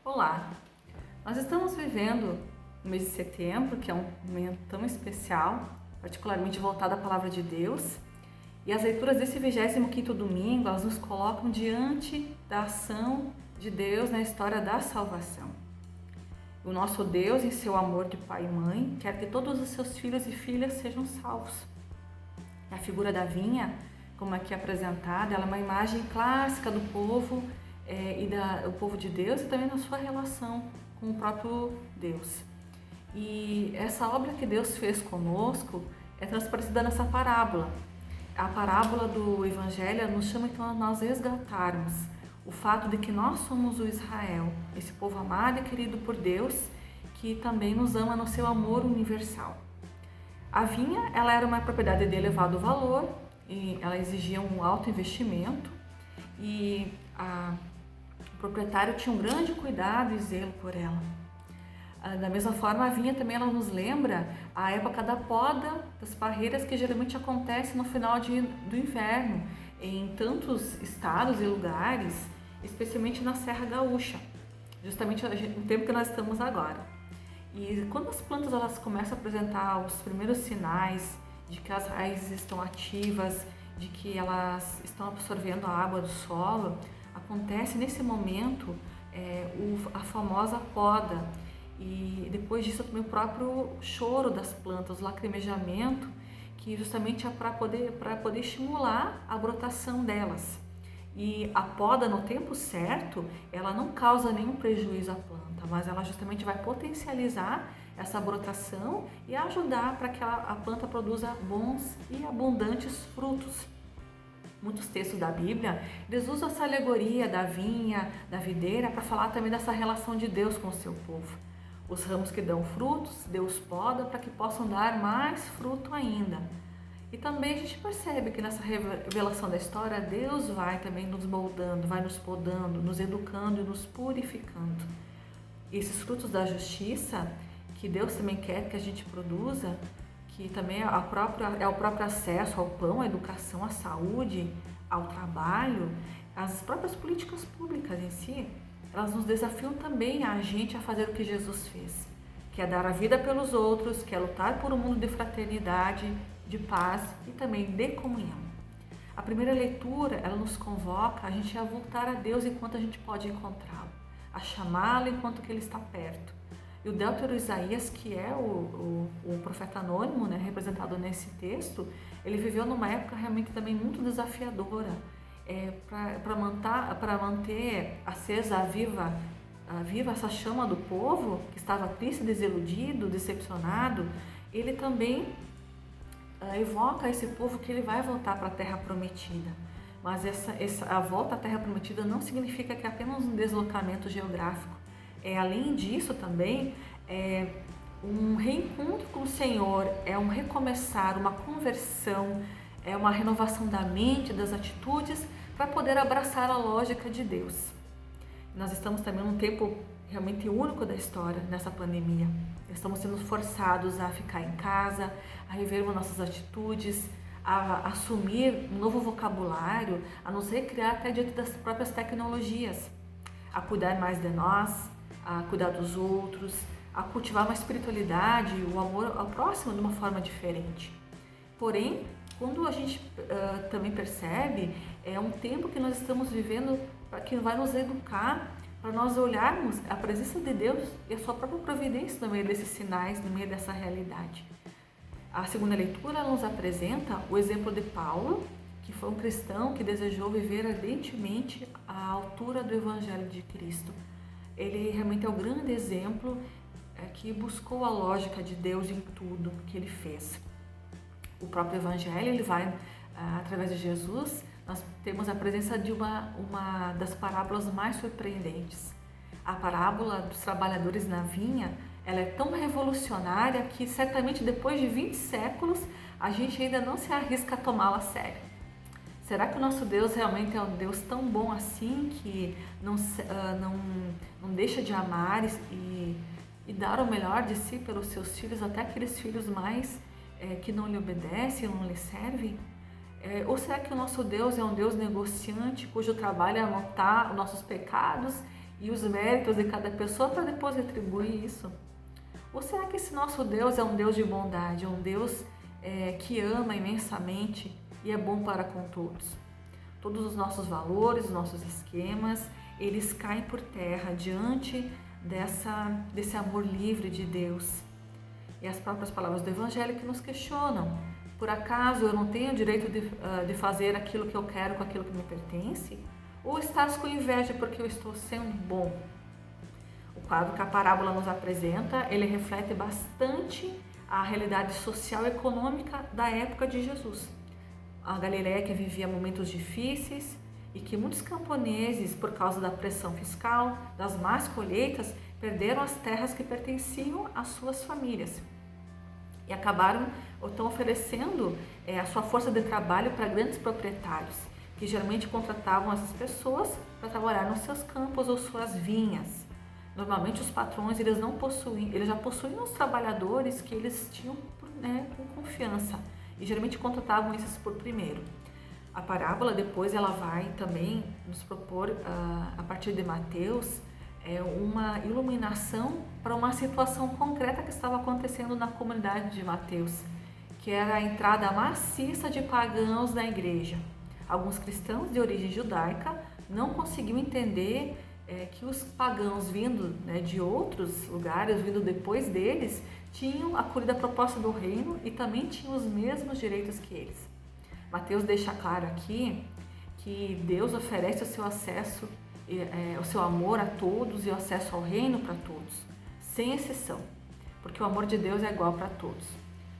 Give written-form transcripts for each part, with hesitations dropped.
Olá! Nós estamos vivendo o mês de setembro, que é um momento tão especial, particularmente voltado à Palavra de Deus, e as leituras desse 25º domingo, elas nos colocam diante da ação de Deus na história da salvação. O nosso Deus, em seu amor de pai e mãe, quer que todos os seus filhos e filhas sejam salvos. A figura da vinha, como aqui apresentada, ela é uma imagem clássica do povo o povo de Deus e também na sua relação com o próprio Deus. E essa obra que Deus fez conosco é transparecida nessa parábola. A parábola do Evangelho nos chama então a nós resgatarmos o fato de que nós somos o Israel, esse povo amado e querido por Deus, que também nos ama no seu amor universal. A vinha, ela era uma propriedade de elevado valor e ela exigia um alto investimento e o proprietário tinha um grande cuidado e zelo por ela. Da mesma forma, a vinha também ela nos lembra a época da poda das parreiras que geralmente acontece no final do inverno em tantos estados e lugares, especialmente na Serra Gaúcha, justamente no tempo que nós estamos agora. E quando as plantas elas começam a apresentar os primeiros sinais de que as raízes estão ativas, de que elas estão absorvendo a água do solo, acontece nesse momento a famosa poda e depois disso também o próprio choro das plantas, o lacrimejamento, que justamente é para poder estimular a brotação delas. E a poda no tempo certo, ela não causa nenhum prejuízo à planta, mas ela justamente vai potencializar essa brotação e ajudar para que a planta produza bons e abundantes frutos. Muitos textos da Bíblia, eles usam essa alegoria da vinha, da videira, para falar também dessa relação de Deus com o seu povo. Os ramos que dão frutos, Deus poda para que possam dar mais fruto ainda. E também a gente percebe que nessa revelação da história, Deus vai também nos moldando, vai nos podando, nos educando e nos purificando. E esses frutos da justiça, que Deus também quer que a gente produza, que também é o próprio acesso ao pão, à educação, à saúde, ao trabalho, as próprias políticas públicas em si, elas nos desafiam também a gente a fazer o que Jesus fez, que é dar a vida pelos outros, que é lutar por um mundo de fraternidade, de paz e também de comunhão. A primeira leitura, ela nos convoca a gente a voltar a Deus enquanto a gente pode encontrá-lo, a chamá-lo enquanto que ele está perto. E o Deutero Isaías, que é o profeta anônimo, né, representado nesse texto, ele viveu numa época realmente também muito desafiadora, para manter acesa, viva essa chama do povo, que estava triste, desiludido, decepcionado. Ele também evoca esse povo que ele vai voltar para a Terra Prometida. Mas a volta à Terra Prometida não significa que é apenas um deslocamento geográfico. Além disso também, um reencontro com o Senhor, é um recomeçar, uma conversão, é uma renovação da mente, das atitudes, para poder abraçar a lógica de Deus. Nós estamos também num tempo realmente único da história, nessa pandemia. Estamos sendo forçados a ficar em casa, a rever nossas atitudes, a assumir um novo vocabulário, a nos recriar até diante das próprias tecnologias, a cuidar mais de nós, a cuidar dos outros, a cultivar uma espiritualidade, o amor ao próximo de uma forma diferente. Porém, quando a gente também percebe, é um tempo que nós estamos vivendo que vai nos educar para nós olharmos a presença de Deus e a sua própria providência no meio desses sinais, no meio dessa realidade. A segunda leitura ela nos apresenta o exemplo de Paulo, que foi um cristão que desejou viver ardentemente à altura do Evangelho de Cristo. Ele realmente é o grande exemplo que buscou a lógica de Deus em tudo que ele fez. O próprio Evangelho, ele vai, através de Jesus, nós temos a presença de uma das parábolas mais surpreendentes. A parábola dos trabalhadores na vinha, ela é tão revolucionária que certamente depois de 20 séculos a gente ainda não se arrisca a tomá-la a sério. Será que o nosso Deus realmente é um Deus tão bom assim que não deixa de amar e dar o melhor de si pelos seus filhos, até aqueles filhos mais que não lhe obedecem, não lhe servem? Ou será que o nosso Deus é um Deus negociante, cujo trabalho é anotar os nossos pecados e os méritos de cada pessoa para depois retribuir isso? Ou será que esse nosso Deus é um Deus de bondade, é um Deus que ama imensamente e é bom para com todos? Todos os nossos valores, os nossos esquemas, eles caem por terra diante desse amor livre de Deus. E as próprias palavras do Evangelho que nos questionam: por acaso eu não tenho o direito de fazer aquilo que eu quero com aquilo que me pertence? Ou estás com inveja porque eu estou sendo bom? O quadro que a parábola nos apresenta, ele reflete bastante a realidade social e econômica da época de Jesus. A Galileia que vivia momentos difíceis e que muitos camponeses, por causa da pressão fiscal, das más colheitas, perderam as terras que pertenciam às suas famílias e acabaram então oferecendo a sua força de trabalho para grandes proprietários, que geralmente contratavam essas pessoas para trabalhar nos seus campos ou suas vinhas. Normalmente os patrões eles já possuíam os trabalhadores que eles tinham com confiança e geralmente contratavam esses por primeiro. A parábola depois ela vai também nos propor, a partir de Mateus, uma iluminação para uma situação concreta que estava acontecendo na comunidade de Mateus, que era a entrada maciça de pagãos na igreja. Alguns cristãos de origem judaica não conseguiam entender que os pagãos vindo de outros lugares, vindo depois deles, tinham acolhido a proposta do reino e também tinham os mesmos direitos que eles. Mateus deixa claro aqui que Deus oferece o seu acesso, o seu amor a todos e o acesso ao reino para todos, sem exceção, porque o amor de Deus é igual para todos.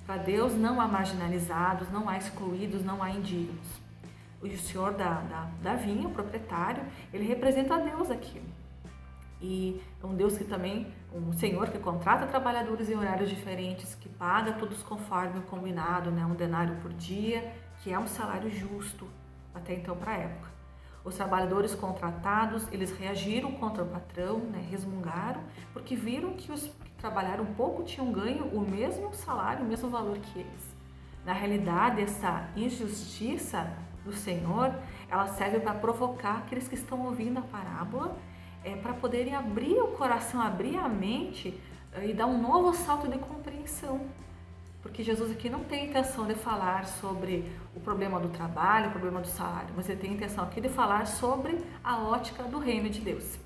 Para Deus não há marginalizados, não há excluídos, não há indignos. O senhor da vinha, o proprietário, ele representa a Deus aqui. E um Deus que também, um Senhor que contrata trabalhadores em horários diferentes, que paga todos conforme o combinado, um denário por dia, que é um salário justo até então para a época. Os trabalhadores contratados, eles reagiram contra o patrão, resmungaram, porque viram que os que trabalharam pouco tinham ganho o mesmo salário, o mesmo valor que eles. Na realidade, essa injustiça do Senhor, ela serve para provocar aqueles que estão ouvindo a parábola, para poderem abrir o coração, abrir a mente e dar um novo salto de compreensão. Porque Jesus aqui não tem intenção de falar sobre o problema do trabalho, o problema do salário, mas ele tem a intenção aqui de falar sobre a ótica do reino de Deus.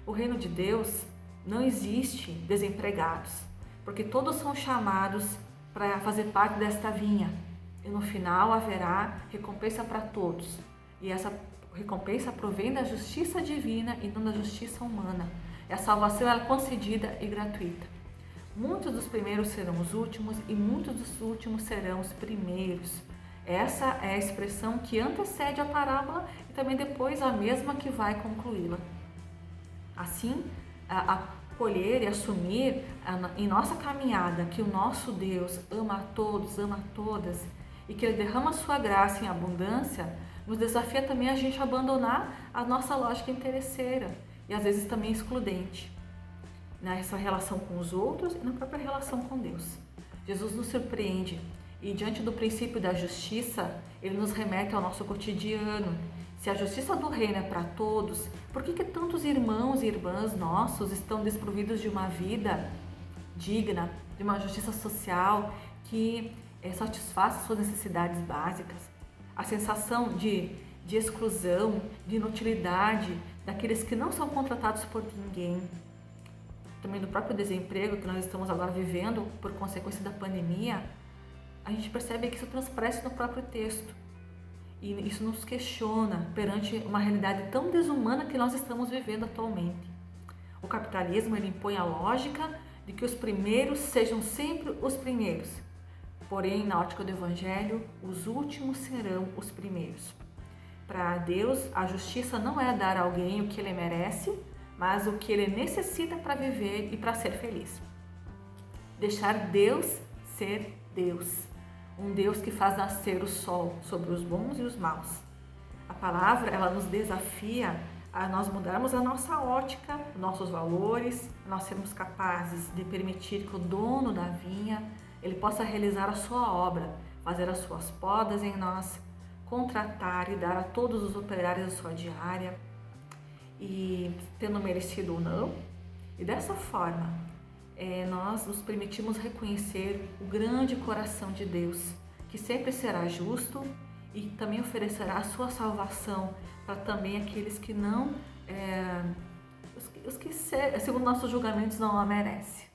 O reino de Deus não existe desempregados, porque todos são chamados para fazer parte desta vinha. E no final haverá recompensa para todos. E essa recompensa provém da justiça divina e não da justiça humana. E a salvação é concedida e gratuita. Muitos dos primeiros serão os últimos e muitos dos últimos serão os primeiros. Essa é a expressão que antecede a parábola e também depois a mesma que vai concluí-la. Assim, acolher e assumir em nossa caminhada que o nosso Deus ama a todos, ama a todas e que Ele derrama a sua graça em abundância, nos desafia também a gente abandonar a nossa lógica interesseira e às vezes também excludente, nessa relação com os outros e na própria relação com Deus. Jesus nos surpreende e diante do princípio da justiça, Ele nos remete ao nosso cotidiano. Se a justiça do reino é para todos, por que tantos irmãos e irmãs nossos estão desprovidos de uma vida digna, de uma justiça social que satisfaça suas necessidades básicas? A sensação de exclusão, de inutilidade daqueles que não são contratados por ninguém, também do próprio desemprego que nós estamos agora vivendo por consequência da pandemia, a gente percebe que isso transparece no próprio texto. E isso nos questiona perante uma realidade tão desumana que nós estamos vivendo atualmente. O capitalismo ele impõe a lógica de que os primeiros sejam sempre os primeiros. Porém, na ótica do Evangelho, os últimos serão os primeiros. Para Deus, a justiça não é dar a alguém o que ele merece, mas o que ele necessita para viver e para ser feliz. Deixar Deus ser Deus. Um Deus que faz nascer o sol sobre os bons e os maus. A palavra, ela nos desafia a nós mudarmos a nossa ótica, nossos valores, nós sermos capazes de permitir que o dono da vinha, ele possa realizar a sua obra, fazer as suas podas em nós, contratar e dar a todos os operários a sua diária. e tendo merecido ou não. E dessa forma, nós nos permitimos reconhecer o grande coração de Deus, que sempre será justo e também oferecerá a sua salvação para também aqueles que não, os que segundo nossos julgamentos não a merecem.